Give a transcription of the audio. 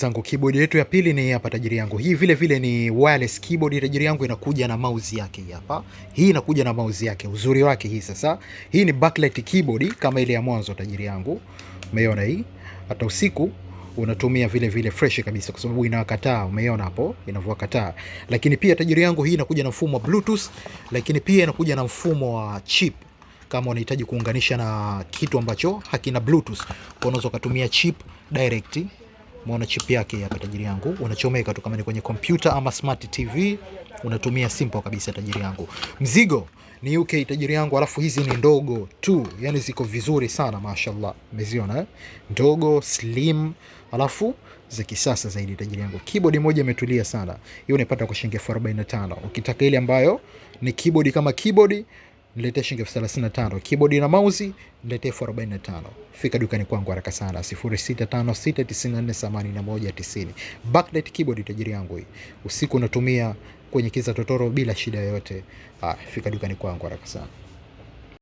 Zangu keyboard yetu ya pili ni hapa tajiri yangu. Hii vile vile ni wireless keyboard tajiri yangu, inakuja na mouse yake hapa. Hii inakuja na mouse yake. Uzuri wake hii sasa. Hii ni backlight keyboard kama ile ya mwanzo tajiri yangu. Umeona hii? Hata usiku unatumia vile vile fresh kabisa kwa sababu inakataa. Umeona hapo inavyokataa. Lakini pia tajiri yangu hii inakuja na mfumo wa Bluetooth, lakini pia inakuja na mfumo wa chip. Kama unahitaji kuunganisha na kitu ambacho hakina Bluetooth, unaweza kutumia chip direct. Muona chip yake hapa tajiri yangu, unachomeka tu kama ni kwenye computer ama smart TV, unatumia simple kabisa tajiri yangu. Mzigo ni UK tajiri yangu, alafu hizi ni ndogo tu, yani ziko vizuri sana mashallah. Umeziona eh? Ndogo, slim, alafu za kisasa zaidi tajiri yangu. Keyboard moja imetulia sana. Hiyo unapata kwa shilingi 45. Ukitaka ile ambayo ni keyboard kama keyboard, niletee shilingi 35. Keyboard na mouse niletee 45. Fika dukani kwangu haraka sana 0656948190. Backlight keyboard tajiri yangu hii. Usiku unatumia kwenye kiza totoro bila shida yoyote. Fika dukani kwangu haraka sana.